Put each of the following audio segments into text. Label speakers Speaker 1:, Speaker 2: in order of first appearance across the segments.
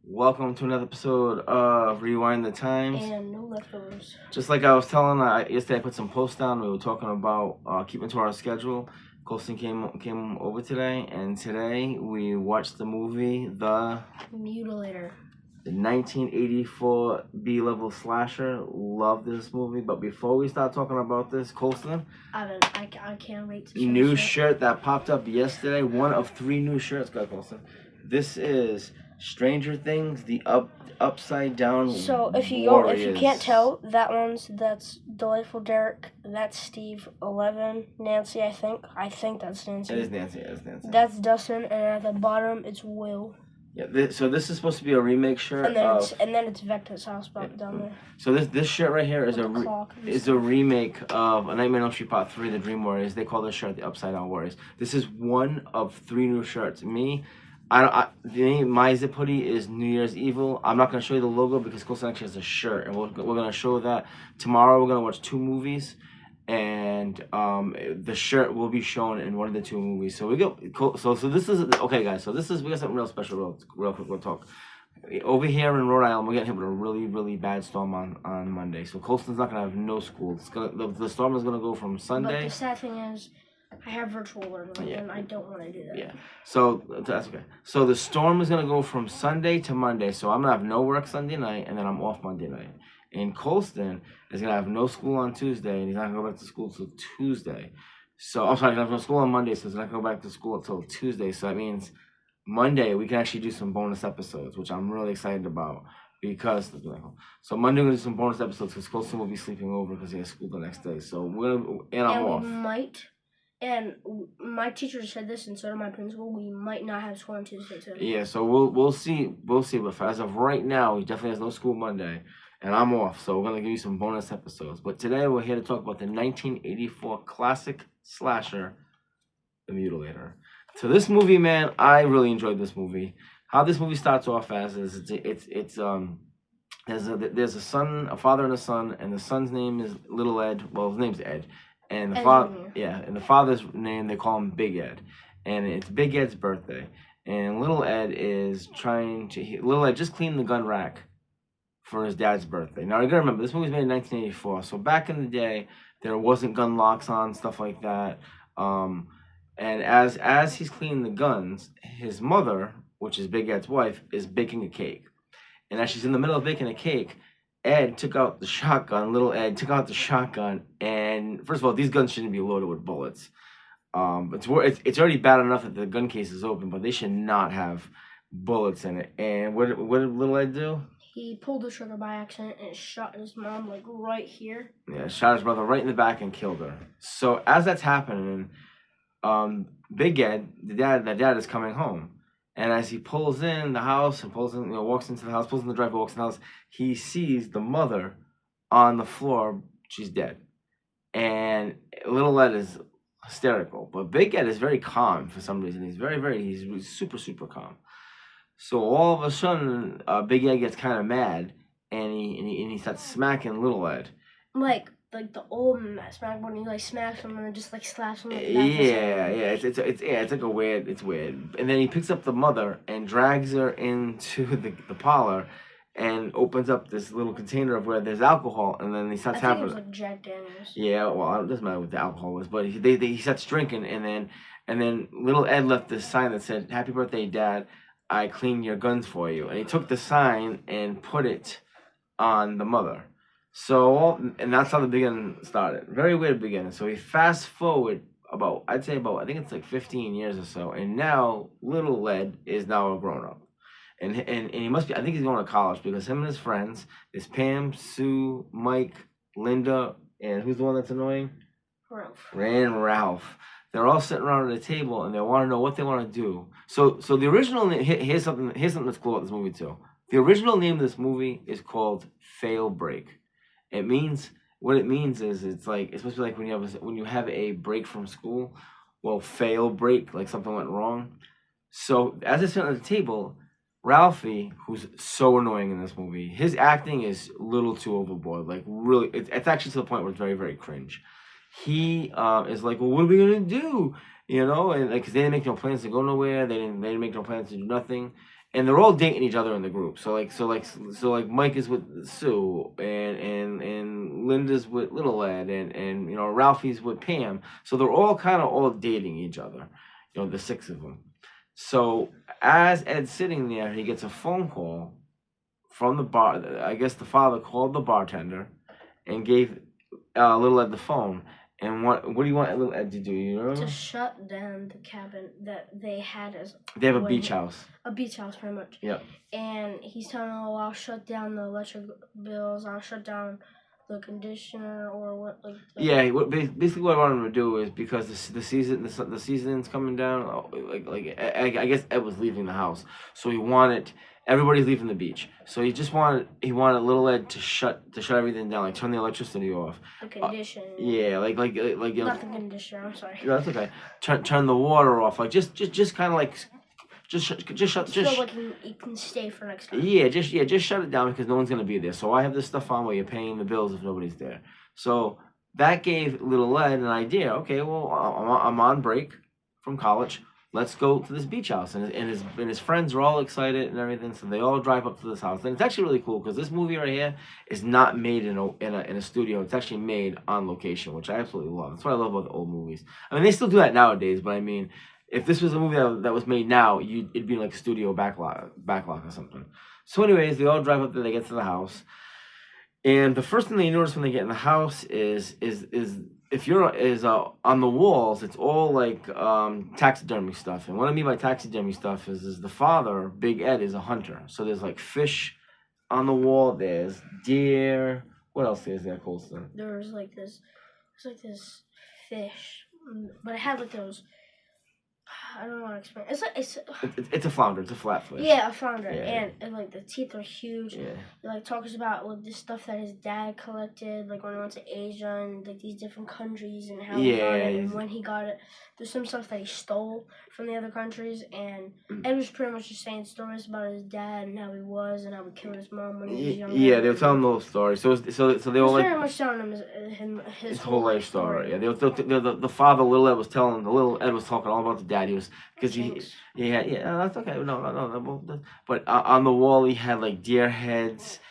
Speaker 1: Welcome to another episode of Rewind the Times.
Speaker 2: And no leftovers.
Speaker 1: Just like I was telling yesterday, I put some posts down. We were talking about keeping to our schedule. Colston came over today, and today we watched the movie The
Speaker 2: Mutalator.
Speaker 1: The 1984 B-level slasher. Love this movie. But before we start talking about this, Colston,
Speaker 2: I can't wait to
Speaker 1: new shirt that popped up yesterday. One of 3 new shirts, got Colston. This is Stranger Things, the upside down.
Speaker 2: So if you can't tell, that's Delightful Derek, that's Steve 11, Nancy, I think that's Nancy.
Speaker 1: It is Nancy. It is Nancy.
Speaker 2: That's Dustin, and at the bottom it's Will.
Speaker 1: Yeah. So this is supposed to be a remake shirt.
Speaker 2: And then it's Vector's house down there.
Speaker 1: So this shirt right here is a remake of A Nightmare on Elm Street Part 3, The Dream Warriors. They call this shirt the Upside Down Warriors. This is one of 3 new shirts. My zip hoodie is New Year's Evil. I'm not gonna show you the logo because Colson actually has a shirt, and we're gonna show that tomorrow. We're gonna watch 2 movies, and the shirt will be shown in one of the 2 movies. So we go. So this is okay, guys. So we got something real special. Real quick, we'll talk. Over here in Rhode Island, we're getting hit with a really bad storm on Monday. So Colston's not gonna have no school. The storm is gonna go from Sunday.
Speaker 2: But the sad thing is, I have virtual learning, and I don't want to do that.
Speaker 1: Yeah, so that's okay. So the storm is gonna go from Sunday to Monday. So I'm gonna have no work Sunday night, and then I'm off Monday night. And Colston is gonna have no school on Tuesday, and he's not gonna go back to school till Tuesday. So I'm sorry, he's gonna have no school on Monday, so he's not gonna go back to school until Tuesday. So that means Monday we can actually do some bonus episodes, which I'm really excited about. Because Monday we're gonna do some bonus episodes because Colston will be sleeping over because he has school the next day. So I'm off.
Speaker 2: And my teacher said this, and so did my principal. We might not have school on Tuesday too.
Speaker 1: Yeah, so we'll see. But as of right now, he definitely has no school Monday, and I'm off. So we're gonna give you some bonus episodes. But today we're here to talk about the 1984 classic slasher, The Mutalator. So this movie, man, I really enjoyed this movie. How this movie starts off as is there's a father and a son, and the son's name is Little Ed. Well, his name's Ed. And the father's name, they call him Big Ed, and it's Big Ed's birthday. And Little Ed just cleaned the gun rack for his dad's birthday. Now you gotta remember, this movie was made in 1984, so back in the day there wasn't gun locks on, stuff like that. And as he's cleaning the guns, his mother, which is Big Ed's wife, is baking a cake, and as she's in the middle of baking a cake, Ed took out the shotgun. Little Ed took out the shotgun, and first of all, these guns shouldn't be loaded with bullets. It's already bad enough that the gun case is open, but they should not have bullets in it. And what did Little Ed do?
Speaker 2: He pulled the trigger by accident and shot his mom right here.
Speaker 1: Yeah, shot his brother right in the back and killed her. So as that's happening, Big Ed, the dad is coming home. And as he pulls in the house and walks into the house, pulls in the driveway, walks in the house, he sees the mother on the floor. She's dead. And Little Ed is hysterical. But Big Ed is very calm for some reason. He's super, super calm. So all of a sudden, Big Ed gets kind of mad, and he starts smacking Little Ed.
Speaker 2: Like the old smack when he smacks him and then just slaps him.
Speaker 1: It's weird. And then he picks up the mother and drags her into the parlor, and opens up this little container of where there's alcohol, and then he starts having.
Speaker 2: I think it was Jack Daniels.
Speaker 1: Yeah, well, it doesn't matter what the alcohol was, but he starts drinking, and then Little Ed left this sign that said, "Happy birthday, Dad! I cleaned your guns for you." And he took the sign and put it on the mother. So, and that's how the beginning started. Very weird beginning. So we fast forward I think it's 15 years or so, and now Little Ed is now a grown up, and he must be. I think he's going to college because him and his friends is Pam, Sue, Mike, Linda, and who's the one that's annoying? Ralph. They're all sitting around at a table and they want to know what they want to do. So the original name, here's something that's cool about this movie too. The original name of this movie is called Fail Break. What it means is it's supposed to be when you have a break from school. Well, fail break, like something went wrong. So as I sit at the table, Ralphie, who's so annoying in this movie, his acting is a little too overboard. Like really, it's actually to the point where it's very, very cringe. He is like, well, what are we gonna do? And because they didn't make no plans to go nowhere. They didn't make no plans to do nothing. and they're all dating each other in the group. So Mike is with Sue, and Linda's with Little Ed, and you know Ralphie's with Pam. So they're all kind of all dating each other. You know, the 6 of them. So as Ed's sitting there, he gets a phone call from the bar. I guess the father called the bartender and gave Little Ed the phone. And what do you want Little Ed to do? You know?
Speaker 2: To shut down the cabin that they had as.
Speaker 1: They have a beach house.
Speaker 2: A beach house, pretty much.
Speaker 1: Yep.
Speaker 2: And he's telling them, "Oh, I'll shut down the electric bills. I'll shut down the conditioner or what."
Speaker 1: Yeah. Basically what I want him to do is because the season's coming down. I guess Ed was leaving the house, so he wanted. Everybody's leaving the beach, so he wanted Little Ed to shut everything down, like turn the electricity off.
Speaker 2: The conditioner.
Speaker 1: Yeah, like
Speaker 2: not the conditioner. I'm sorry.
Speaker 1: No, that's okay. Turn the water off, like just kind of like just shut.
Speaker 2: So like you can stay for next time.
Speaker 1: Yeah, just shut it down because no one's gonna be there. So I have this stuff on where you're paying the bills if nobody's there. So that gave Little Ed an idea. Okay, well I'm on break from college. Let's go to this beach house, and his friends are all excited and everything. So they all drive up to this house, and it's actually really cool because this movie right here is not made in a studio. It's actually made on location, which I absolutely love. That's what I love about the old movies. I mean, they still do that nowadays, but I mean, if this was a movie that was made now, it'd be like a studio backlot or something. So, anyways, they all drive up there. They get to the house, and the first thing they notice when they get in the house is if you're on the walls, it's all like taxidermy stuff. And what I mean by taxidermy stuff is the father, Big Ed, is a hunter. So there's like fish on the wall. There's deer. What else is there, Colston?
Speaker 2: There's like this fish, but it had like those. I don't know how to explain.
Speaker 1: It's a flounder. It's a flatfish.
Speaker 2: Yeah, a flounder, and like the teeth are huge.
Speaker 1: Yeah.
Speaker 2: It like talks about like this stuff that his dad collected, like when he went to Asia and like these different countries and how he got it and when he got it. There's some stuff that he stole from the other countries, and Ed was pretty much just saying stories about his dad and how he was and how he killed his mom when he was young.
Speaker 1: Yeah, they were telling the whole story. So they were like
Speaker 2: pretty much telling him his whole life story.
Speaker 1: Yeah, the father, Little Ed, was telling Little Ed was talking all about the dad. He was because that's okay. No. But on the wall he had like deer heads.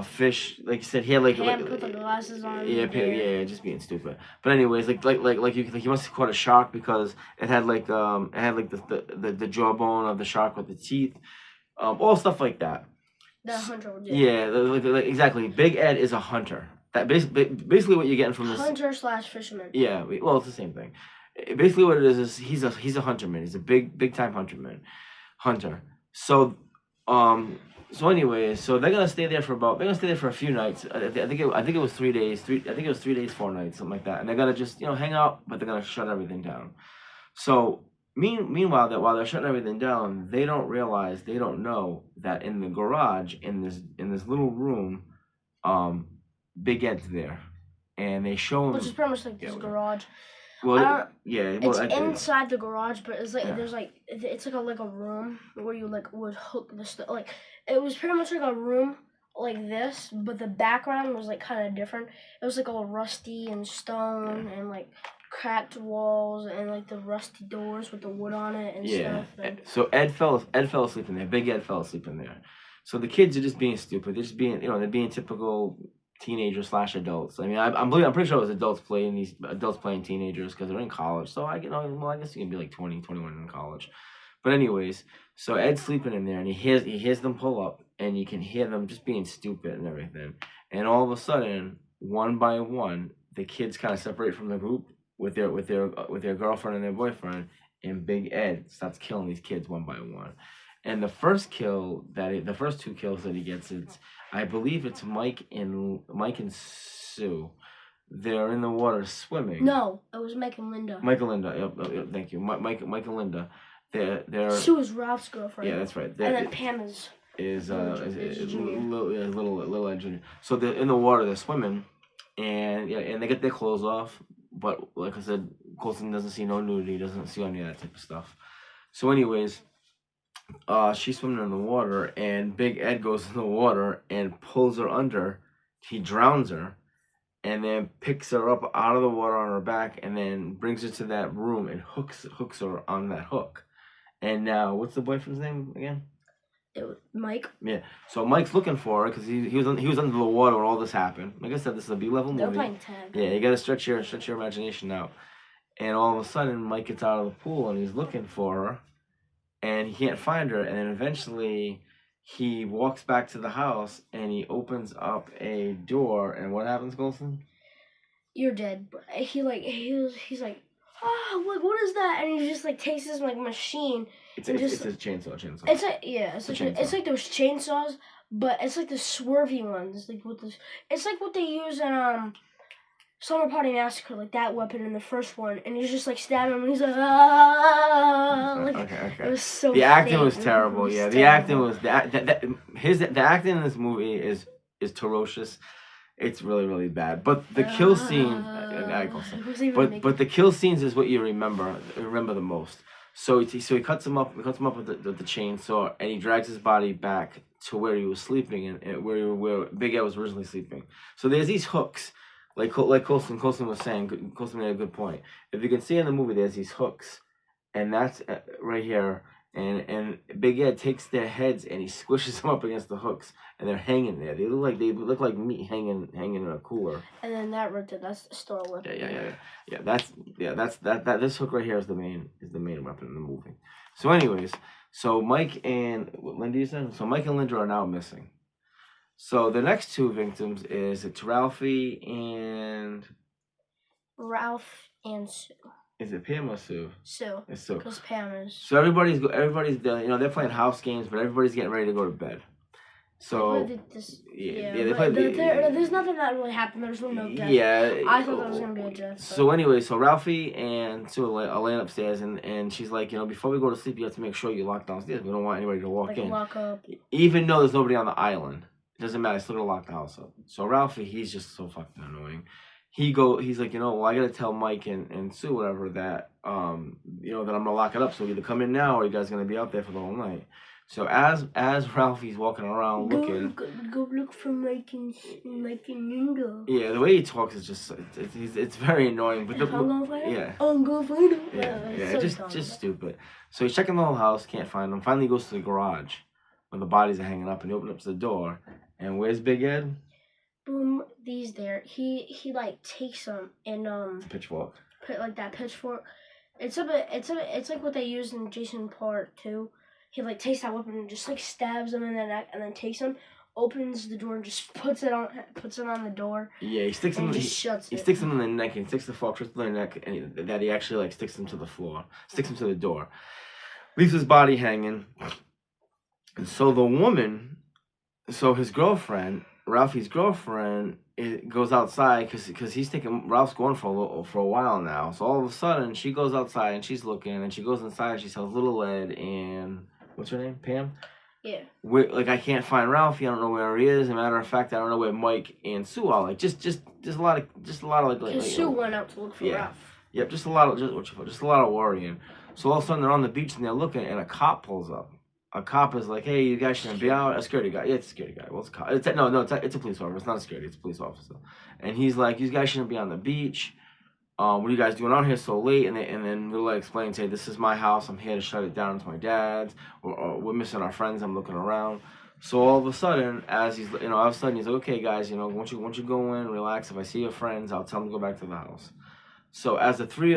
Speaker 1: Fish, like you said, he had like
Speaker 2: put the glasses on.
Speaker 1: Yeah, just being stupid. But anyways, you must have caught a shark because it had like the jawbone of the shark with the teeth, all stuff like that.
Speaker 2: The hunter would do.
Speaker 1: Yeah, exactly. Big Ed is a hunter. That basically what you're getting from this
Speaker 2: hunter/fisherman.
Speaker 1: Yeah, well, it's the same thing. Basically, what it is he's a hunterman. He's a big time hunter. So anyways, so they're gonna stay there for a few nights. I think it was 3 days. I think it was 3 days, 4 nights, something like that. And they're gonna just hang out, but they're gonna shut everything down. So meanwhile, that while they're shutting everything down, they don't know that in the garage in this little room, Big Ed's there, and they show him,
Speaker 2: which is pretty much like this garage.
Speaker 1: Well,
Speaker 2: it's inside the garage, but it's like there's like it's like a room where you like would hook the stuff. Like it was pretty much like a room like this, but the background was like kind of different. It was like all rusty and stone and like cracked walls and like the rusty doors with the wood on it and stuff. And
Speaker 1: so Ed fell asleep in there. Big Ed fell asleep in there. So the kids are just being stupid. They're just being they're being typical teenagers/adults. I mean, I'm pretty sure it was adults playing teenagers because they're in college. So I guess you can be like 20, 21 in college. But anyways, so Ed's sleeping in there and he hears them pull up and you can hear them just being stupid and everything. And all of a sudden, one by one, the kids kind of separate from the group with their girlfriend and their boyfriend, and Big Ed starts killing these kids one by one. And the first two kills that he gets, I believe it's Mike and Sue. They're in the water swimming.
Speaker 2: No, it was Mike and Linda.
Speaker 1: Mike and Linda. Yep, thank you. Mike and Linda. They're.
Speaker 2: Sue is Ralph's girlfriend.
Speaker 1: Yeah, that's right.
Speaker 2: And then Pam is
Speaker 1: little Ed Jr. So they're in the water. They're swimming, and they get their clothes off. But like I said, Colson doesn't see no nudity. Doesn't see any of that type of stuff. So, anyways. She's swimming in the water, and Big Ed goes in the water and pulls her under. He drowns her, and then picks her up out of the water on her back, and then brings her to that room and hooks her on that hook. And now, what's the boyfriend's name again?
Speaker 2: Mike.
Speaker 1: Yeah. So Mike's looking for her because he was under the water when all this happened. Like I said, this is a B-level movie.
Speaker 2: They're playing tag.
Speaker 1: Yeah, you gotta stretch your imagination out. And all of a sudden, Mike gets out of the pool and he's looking for her, and he can't find her. And then eventually, he walks back to the house and he opens up a door. And what happens, Golson?
Speaker 2: You're dead. He's like, like what is that? And he just like takes this like machine.
Speaker 1: It's a chainsaw.
Speaker 2: It's like it's like those chainsaws, but it's like the swervy ones, like with this. It's like what they use in Summer Party Massacre, like that weapon in the first one, and he's just like stabbing him, and he's like, like,
Speaker 1: okay.
Speaker 2: It was so.
Speaker 1: The acting was terrible. Yeah, the acting was the acting in this movie is ferocious. It's really, really bad. But the kill scene, but the kill scenes is what you remember the most. So he cuts him up with the chainsaw, and he drags his body back to where he was sleeping and where Big Ed was originally sleeping. So there's these hooks, like Colson was saying. Colson made a good point. If you can see in the movie, there's these hooks, and that's right here. And Big Ed takes their heads and he squishes them up against the hooks, and they're hanging there. They look like meat hanging in a cooler.
Speaker 2: And then that's the store weapon.
Speaker 1: Yeah. That's this hook right here is the main weapon in the movie. So anyways, Mike and Linda, you said? So Mike and Linda are now missing. So the next two victims is it's Ralphie and
Speaker 2: Sue.
Speaker 1: Is it Pam or Sue?
Speaker 2: Sue.
Speaker 1: It's Sue.
Speaker 2: Because Pam is.
Speaker 1: So everybody's they're playing house games, but everybody's getting ready to go to bed. So
Speaker 2: they play. There's nothing that really happened. There's no death.
Speaker 1: Yeah.
Speaker 2: I thought that was gonna be a death.
Speaker 1: So anyway, Ralphie and Sue are laying upstairs, and she's like, before we go to sleep, you have to make sure you lock downstairs. We don't want anybody to walk in.
Speaker 2: Lock up.
Speaker 1: Even though there's nobody on the island, it doesn't matter. I still gotta lock the house up. So Ralphie, he's just so fucking annoying. He's like, I gotta tell Mike and Sue whatever that that I'm gonna lock it up. So either come in now or you guys are gonna be out there for the whole night. So as Ralphie's walking around looking,
Speaker 2: go look for Mike and Linda.
Speaker 1: Yeah, the way he talks is just it's very annoying. But
Speaker 2: I'm gonna find him.
Speaker 1: Yeah,
Speaker 2: I'm gonna find him.
Speaker 1: Yeah, just stupid. So he's checking the whole house, can't find him. Finally, he goes to the garage where the bodies are hanging up, and he opens up the door. And where's Big Ed?
Speaker 2: Boom, these there. He like takes them and
Speaker 1: pitchfork.
Speaker 2: Put like that pitchfork. It's like what they use in Jason Part 2. He like takes that weapon and just like stabs him in the neck, and then takes him, opens the door, and just puts it on the door.
Speaker 1: Yeah, he sticks him. He sticks him in the neck, and he sticks the fork to the neck, and he actually like sticks him to the floor, sticks him to the door, leaves his body hanging. And so the woman, his girlfriend, Ralphie's girlfriend, goes outside because Ralph's going for a while now. So all of a sudden she goes outside and she's looking, and she goes inside and she tells Little Ed and what's her name, Pam?
Speaker 2: Yeah.
Speaker 1: I can't find Ralphie. I don't know where he is. As a matter of fact, I don't know where Mike and Sue are. Like just a lot of
Speaker 2: Because Sue went out to look for Ralph.
Speaker 1: Yep, just a lot of worrying. So all of a sudden they're on the beach and they're looking, and a cop pulls up. A cop is like, "Hey, you guys shouldn't be out." A security guy. Yeah, it's a security guy. Well, it's a cop. It's a police officer. It's not a security. It's a police officer. And he's like, "You guys shouldn't be on the beach. What are you guys doing out here so late?" And then Little Ed explains, "Hey, this is my house. I'm here to shut it down. It's my dad's. We're missing our friends. I'm looking around." So all of a sudden, he's like, "Okay, guys, once you go in, relax. If I see your friends, I'll tell them to go back to the house." So as the three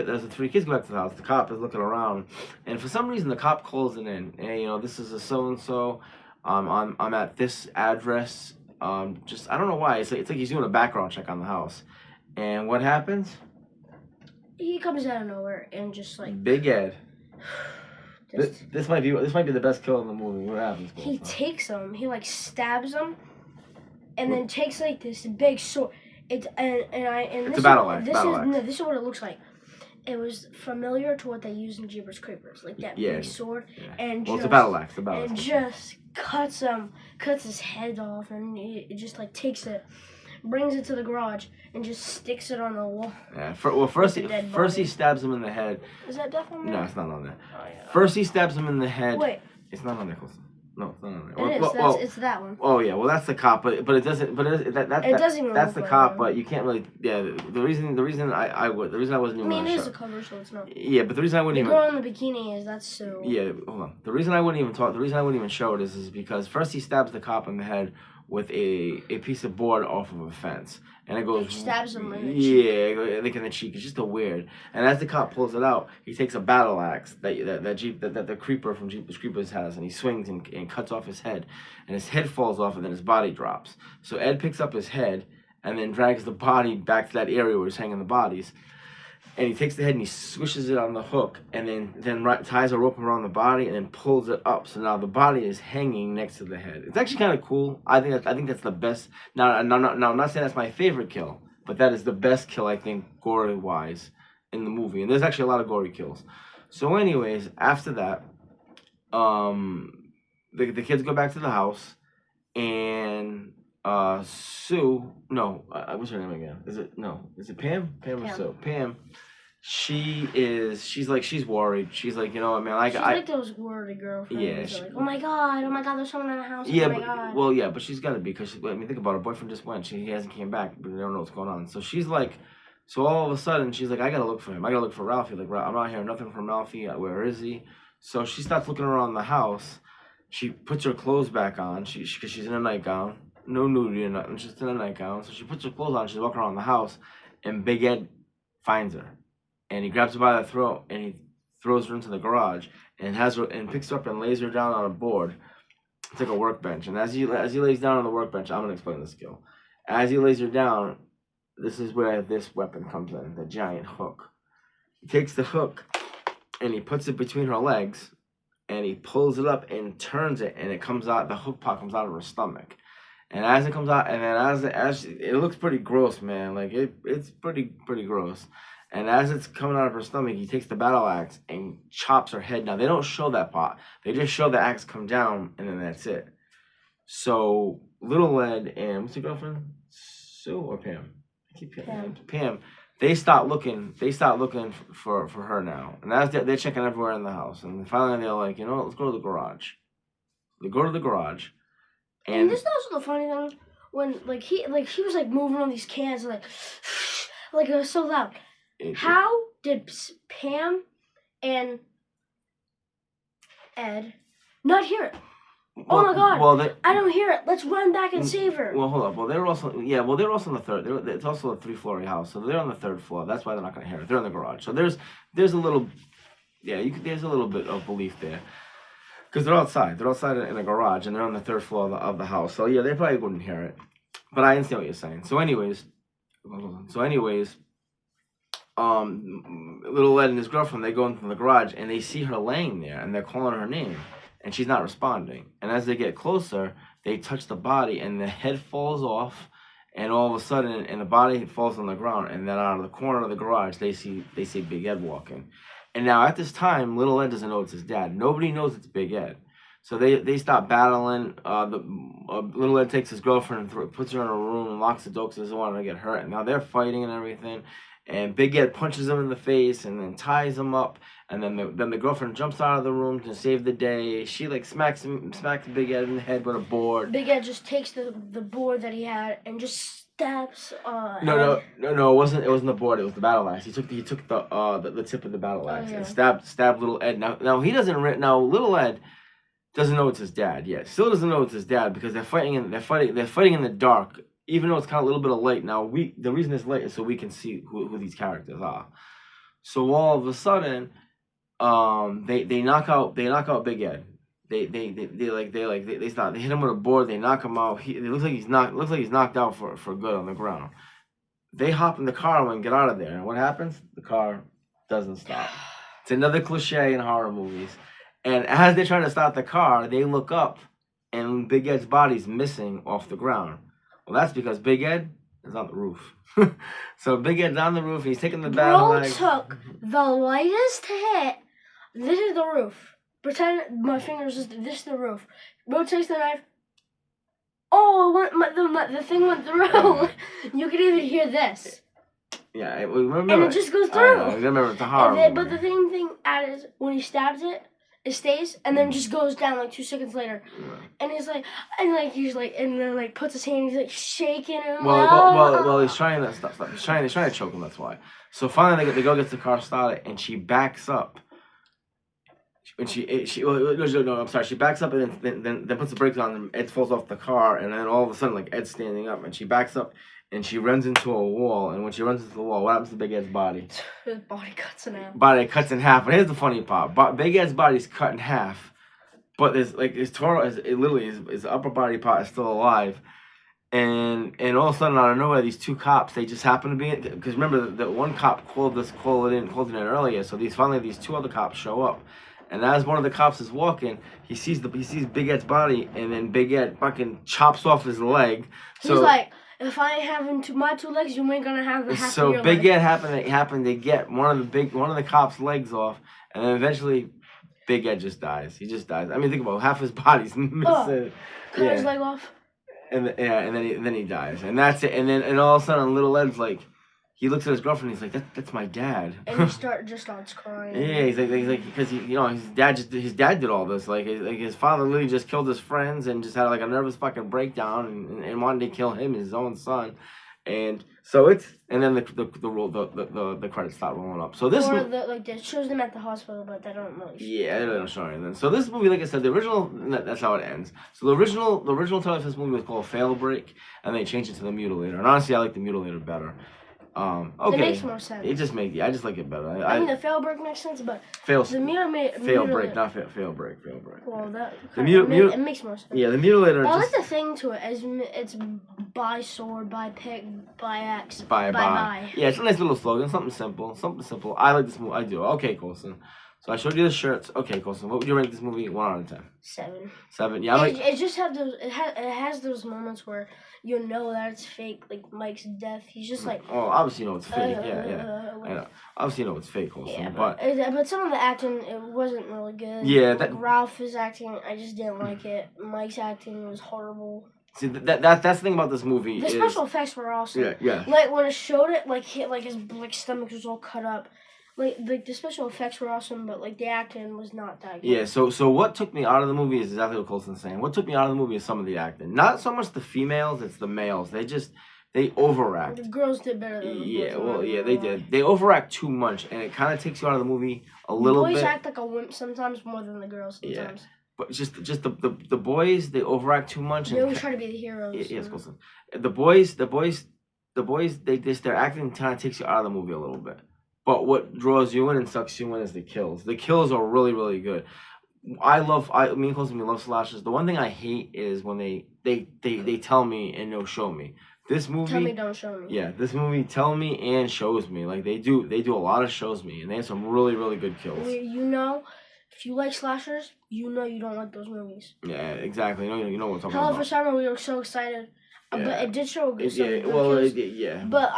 Speaker 1: kids go back to the house, the cop is looking around, and for some reason the cop calls it in. Hey, this is a so and so. I'm at this address. I don't know why. It's like he's doing a background check on the house. And what happens?
Speaker 2: He comes out of nowhere and just like
Speaker 1: Big Ed. This might be the best kill in the movie. What happens?
Speaker 2: He takes him. He like stabs him, and then takes like this big sword. It's a
Speaker 1: battle axe.
Speaker 2: This is what it looks like. It was familiar to what they use in Jeepers Creepers, like that big sword, and
Speaker 1: it's a battle axe.
Speaker 2: Just cuts his head off, and it just like takes it, brings it to the garage, and just sticks it on the wall.
Speaker 1: Yeah. First he stabs him in the head.
Speaker 2: Is that death on there?
Speaker 1: No, it's not on there.
Speaker 2: Oh, yeah.
Speaker 1: First he stabs him in the head.
Speaker 2: Wait.
Speaker 1: It's not on there. No, it's not on
Speaker 2: there. It is. It's that one.
Speaker 1: Oh yeah, well that's the cop, but it doesn't. But it doesn't even. That's the cop, but you can't really. Yeah, the reason I wasn't even.
Speaker 2: I mean, it is a cover, so it's not.
Speaker 1: Yeah, but the reason I wouldn't even.
Speaker 2: The girl in the bikini is that's Sue.
Speaker 1: Yeah, hold on. The reason I wouldn't even show it is because first he stabs the cop in the head with a piece of board off of a fence, and it goes.
Speaker 2: He stabs him in the cheek.
Speaker 1: Yeah, like in the cheek. It's just a weird. And as the cop pulls it out, he takes a battle axe that the creeper from Jeepers Creepers has, and he swings and cuts off his head, and his head falls off, and then his body drops. So Ed picks up his head, and then drags the body back to that area where he's hanging the bodies. And he takes the head and he swishes it on the hook, and then ties a rope around the body and then pulls it up. So now the body is hanging next to the head. It's actually kind of cool. I think that's the best. Now I'm not saying that's my favorite kill, but that is the best kill I think gory wise in the movie. And there's actually a lot of gory kills. So anyways, after that, the kids go back to the house, and Sue, no, what's her name again? Is it Pam? Pam or Sue? Pam. She's worried. She's like, you know what, man,
Speaker 2: she's like those worried girlfriends. Yeah. Like, oh my god, there's someone in the house.
Speaker 1: Yeah,
Speaker 2: oh my god.
Speaker 1: Well, yeah, but she's got to be, because I mean, think about it. Her boyfriend just went. He hasn't came back, but they don't know what's going on. So she's like, so all of a sudden she's like, I gotta look for him. I gotta look for Ralphie. Like, I'm not hearing nothing from Ralphie. Where is he? So she starts looking around the house. She puts her clothes back on. Because she's in a nightgown. No nudity or nothing. She's in a nightgown. So she puts her clothes on. She's walking around the house, and Big Ed finds her, and he grabs her by the throat and he throws her into the garage and picks her up and lays her down on a board. It's like a workbench. And as he lays down on the workbench, I'm gonna explain the skill. As he lays her down, this is where this weapon comes in, the giant hook. He takes the hook and he puts it between her legs, and he pulls it up and turns it, and it comes out. The hook part comes out of her stomach. And as it comes out, and then it looks pretty gross, man. Like it's pretty gross. And as it's coming out of her stomach, he takes the battle axe and chops her head. Now they don't show that part. They just show the axe come down, and then that's it. So Little Ed and what's your girlfriend? Sue or Pam? I keep Pam. They start looking for her now, and as they're checking everywhere in the house, and finally they're like, you know what, let's go to the garage. They go to the garage.
Speaker 2: And this is also the funny thing, when he was like moving on these cans, like it was so loud. How did Pam and Ed not hear it? Oh my god! Well, I don't hear it. Let's run back and save her.
Speaker 1: Well, hold up. Well, they're also on the third. It's also a 3-story house, so they're on the third floor. That's why they're not going to hear it. They're in the garage, so there's a little, there's a little bit of belief there. Because they're outside. They're outside in a garage, and they're on the third floor of the house. So, yeah, they probably wouldn't hear it. But I understand what you're saying. So, anyways, Little Ed and his girlfriend, they go into the garage, and they see her laying there, and they're calling her name, and she's not responding. And as they get closer, they touch the body, and the head falls off, and all of a sudden, and the body falls on the ground, and then out of the corner of the garage, they see Big Ed walking. And now at this time, Little Ed doesn't know it's his dad. Nobody knows it's Big Ed. So they stop battling. Little Ed takes his girlfriend and puts her in a room and locks the door because he doesn't want her to get hurt. And now they're fighting and everything. And Big Ed punches him in the face and then ties him up. And then the girlfriend jumps out of the room to save the day. She smacks Big Ed in the head with a board.
Speaker 2: Big Ed just takes the board that he had and just stabs.
Speaker 1: No, it wasn't the board. It was the battle axe. He took the tip of the battle axe and stabbed Little Ed. Now he doesn't. Now Little Ed doesn't know it's his dad yet. Still doesn't know it's his dad because they're fighting in the dark. Even though it's kind of a little bit of light. Now the reason it's light is so we can see who these characters are. So all of a sudden, they knock out Big Ed. They stop. They hit him with a board. They knock him out. It looks like he's knocked out for good on the ground. They hop in the car and get out of there. And what happens? The car doesn't stop. It's another cliche in horror movies. And as they're trying to stop the car, they look up, and Big Ed's body's missing off the ground. Well, that's because Big Ed is on the roof. So Big Ed's on the roof. And he's taking the battle axe.
Speaker 2: Took the lightest hit. This is the roof. Pretend my fingers is this is the roof. Bro takes the knife. Oh, the thing went through. You can even hear this.
Speaker 1: Yeah, remember.
Speaker 2: And it just goes through.
Speaker 1: I remember it's a horror movie.
Speaker 2: But the thing is, when he stabs it, It stays and then just goes down like 2 seconds later, and he's like, and then like puts his hand, he's like shaking him.
Speaker 1: Well, he's trying to stop. He's trying to choke him. That's why. So finally, the girl gets the car started, and she backs up. And I'm sorry. She backs up and then puts the brakes on, and Ed falls off the car, and then all of a sudden, like Ed's standing up, and she backs up, and she runs into a wall. And when she runs into the wall, what happens to Big Ed's body?
Speaker 2: His body cuts in half.
Speaker 1: Body cuts in half. But here's the funny part: Big Ed's body's cut in half, but there's like his upper body part is still alive. And all of a sudden, out of nowhere, these two cops, they just happen to be in, because remember the one cop called it in earlier. So these two other cops show up. And as one of the cops is walking, he sees Big Ed's body, and then Big Ed fucking chops off his leg. So
Speaker 2: he's like, if I ain't having my 2 legs, you ain't gonna have the half
Speaker 1: so
Speaker 2: of your
Speaker 1: Big
Speaker 2: leg.
Speaker 1: Ed happened to get one of the cops' legs off, and then eventually Big Ed just dies. He just dies. I mean, think about it, half his body's missing.
Speaker 2: Cut his leg off.
Speaker 1: And then he dies, and that's it. And all of a sudden, little Ed's like, he looks at his girlfriend. He's like, that's my dad.
Speaker 2: And he starts crying.
Speaker 1: Yeah, he's like because his dad did all this. Like his father literally just killed his friends and just had like a nervous fucking breakdown and wanted to kill him, his own son. And so and then the credits start rolling up. So this
Speaker 2: it shows them at the hospital, but they don't really.
Speaker 1: Yeah, they don't show anything. So this movie, like I said, the original, that's how it ends. So the original title for this movie was called Fail Break, and they changed it to The Mutilator. And honestly, I like The Mutilator better. Okay.
Speaker 2: It makes more sense.
Speaker 1: I just like it better.
Speaker 2: I mean, the Fail Break makes sense, but
Speaker 1: Fail
Speaker 2: Break.
Speaker 1: Fail Break.
Speaker 2: Well,
Speaker 1: It
Speaker 2: makes more sense.
Speaker 1: Yeah, the Mutilator.
Speaker 2: But I like the thing to it is it's by sword, by pick, by axe, by.
Speaker 1: Yeah, it's a nice little slogan. Something simple. I like this movie. I do. Okay, Colson. So I showed you the shirts. Okay, Colson. What would you rate this movie? 1 out of 10.
Speaker 2: 7.
Speaker 1: 7. Yeah,
Speaker 2: it just have those. It has those moments where you know that it's fake, like Mike's death. He's just like.
Speaker 1: Oh, obviously you know it's fake. Yeah. I know. Obviously you know it's fake, Colson.
Speaker 2: Yeah,
Speaker 1: but
Speaker 2: some of the acting it wasn't really good.
Speaker 1: Yeah,
Speaker 2: like Ralph's acting, I just didn't like it. Mike's acting was horrible.
Speaker 1: See, that's the thing about this movie.
Speaker 2: The special effects were awesome.
Speaker 1: Yeah.
Speaker 2: Like when it showed it, like his stomach was all cut up. Like the special effects were awesome, but like the acting was not that good.
Speaker 1: Yeah, so what took me out of the movie is exactly what Colson's saying. What took me out of the movie is some of the acting. Not so much the females, it's the males. They overact.
Speaker 2: The girls did better than the boys.
Speaker 1: They did. They overact too much, and it kind of takes you out of the movie a little bit.
Speaker 2: The boys act like a wimp sometimes more than the girls sometimes.
Speaker 1: Yeah. But just the boys, they overact too much.
Speaker 2: They always try to be the heroes.
Speaker 1: Yes, Colson. The boys, their acting kind of takes you out of the movie a little bit. But what draws you in and sucks you in is the kills. The kills are really, really good. Me and Colson, we love slashers. The one thing I hate is when they tell me and no show me. This movie.
Speaker 2: Tell me, don't show me.
Speaker 1: Yeah, this movie tell me and shows me. Like they do a lot of shows me, and they have some really, really good kills.
Speaker 2: If you like slashers, you don't like those movies.
Speaker 1: Yeah, exactly. You know what I'm talking
Speaker 2: Hell
Speaker 1: about.
Speaker 2: for Summer, we were so excited.
Speaker 1: Yeah.
Speaker 2: But it did show good
Speaker 1: yeah.
Speaker 2: But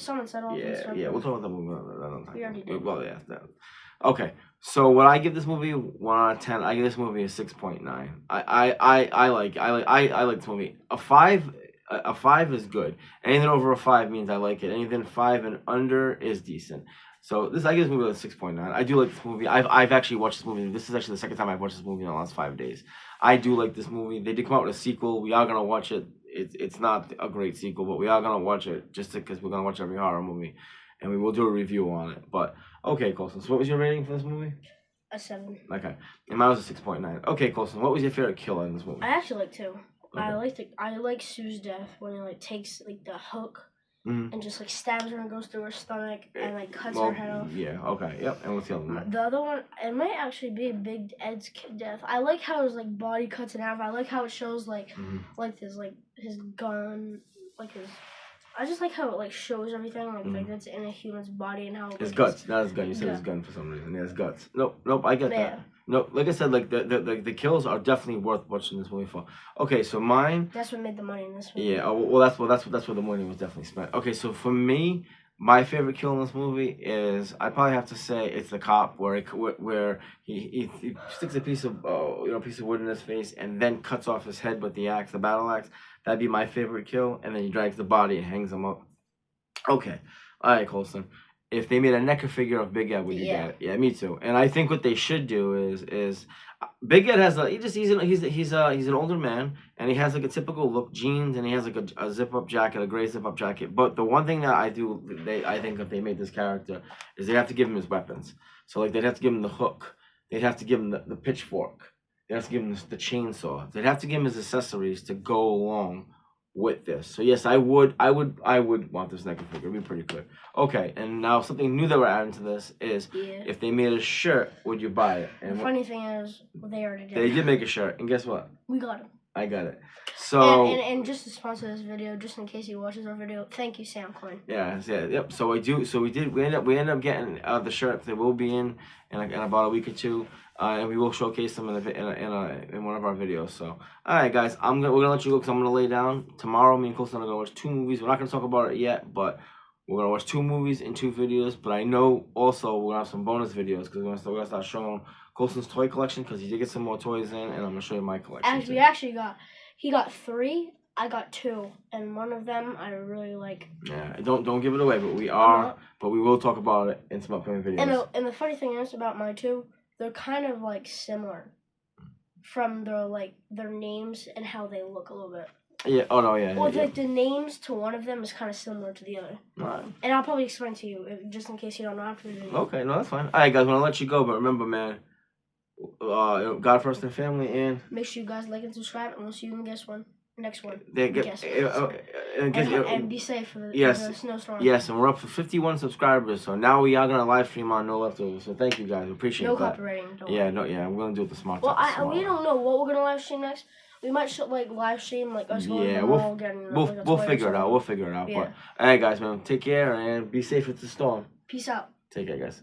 Speaker 2: someone said all this stuff.
Speaker 1: Yeah, we'll talk about that movie another time.
Speaker 2: We already did.
Speaker 1: Well, yeah. Okay, so what I give this movie 1 out of 10. I give this movie a 6.9. I like this movie. A 5 is good. Anything over a 5 means I like it. Anything 5 and under is decent. So I give this movie a 6.9. I do like this movie. I've actually watched this movie. This is actually the second time I've watched this movie in the last 5 days. I do like this movie. They did come out with a sequel. We are gonna watch it. It's not a great sequel, but we are gonna watch it just because we're gonna watch every horror movie, and we will do a review on it. But okay, Colson. So what was your rating for this movie?
Speaker 2: A 7.
Speaker 1: Okay, and mine was a 6.9. Okay, Colson. What was your favorite kill in this movie?
Speaker 2: I actually like 2. Okay. I like Sue's death when he takes the hook.
Speaker 1: Mm-hmm.
Speaker 2: And just stabs her and goes through her stomach and cuts her head off.
Speaker 1: Yeah, okay, yep. And what's the other one?
Speaker 2: The other one, it might actually be Big Ed's death. I like how his body cuts in half. I like how it shows his gun, I just like how it like everything like that's in a human's body and how
Speaker 1: his guts, not his gun. You said his gun for some reason. Yeah, his guts. Nope. I get that. No, like I said, like the kills are definitely worth watching this movie for. Okay, so mine.
Speaker 2: That's what made the money in this movie.
Speaker 1: Yeah. Well, that's where the money was definitely spent. Okay, so for me, my favorite kill in this movie is I probably have to say it's the cop where he sticks a piece of wood in his face and then cuts off his head with the battle axe. That'd be my favorite kill, and then he drags the body and hangs him up. Okay, all right, Colson. if they made a NECA figure of Big Ed, would you get it? Yeah, me too. And I think what they should do is Big Ed has he's an older man, and he has like a typical look, jeans, and he has like a zip up jacket, a gray zip up jacket. But the one thing that I think if they made this character is they have to give him his weapons. So like they'd have to give him the hook, they'd have to give him the pitchfork, they'd have to give him the chainsaw, they'd have to give him his accessories to go along with this. So yes, I would want this NECA figure. It'd be pretty good. Okay, and now something new that we're adding to this is if they made a shirt, would you buy it? And
Speaker 2: the funny thing is, they already did.
Speaker 1: They did make a shirt, and guess what?
Speaker 2: We got it.
Speaker 1: I got it. So
Speaker 2: and just to sponsor this video, just in case he watches our video, thank you, Sam Coin.
Speaker 1: Yep. So we end up getting the shirt. They will be in about a week or two. And we will showcase them in one of our videos. So, all right, guys, we're gonna let you go because I'm gonna lay down. Tomorrow, me and Colson are gonna watch 2 movies. We're not gonna talk about it yet, but we're gonna watch 2 movies and 2 videos. But I know also we're gonna have some bonus videos because we're gonna start showing Colson's toy collection because he did get some more toys in, and I'm gonna show you my collection.
Speaker 2: He got 3. I got 2, and one of them I really like.
Speaker 1: Yeah, don't give it away, but we will talk about it in some upcoming videos.
Speaker 2: And the funny thing is about my 2. They're kind of like similar from their names and how they look a little bit.
Speaker 1: Yeah. Oh no. Yeah.
Speaker 2: Well, the names to one of them is kind of similar to the other.
Speaker 1: Right.
Speaker 2: And I'll probably explain to you just in case you don't know after the video.
Speaker 1: Okay. No, that's fine. All right, guys. I'm gonna let you go, but remember, man. God first and family, and
Speaker 2: make sure you guys like and subscribe, and we'll see you in the next one.
Speaker 1: And
Speaker 2: be safe for the snowstorm.
Speaker 1: Yes, and we're up for 51 subscribers, so now we are gonna live stream on No Leftovers. So thank you guys, we appreciate that.
Speaker 2: No copywriting.
Speaker 1: I'm gonna do it the smart.
Speaker 2: Well, we don't know what we're gonna live stream next. We might live stream us going to the mall getting.
Speaker 1: We'll figure it out. We'll figure it out. Yeah. But all right, guys, man, take care and be safe with the storm.
Speaker 2: Peace out.
Speaker 1: Take care, guys.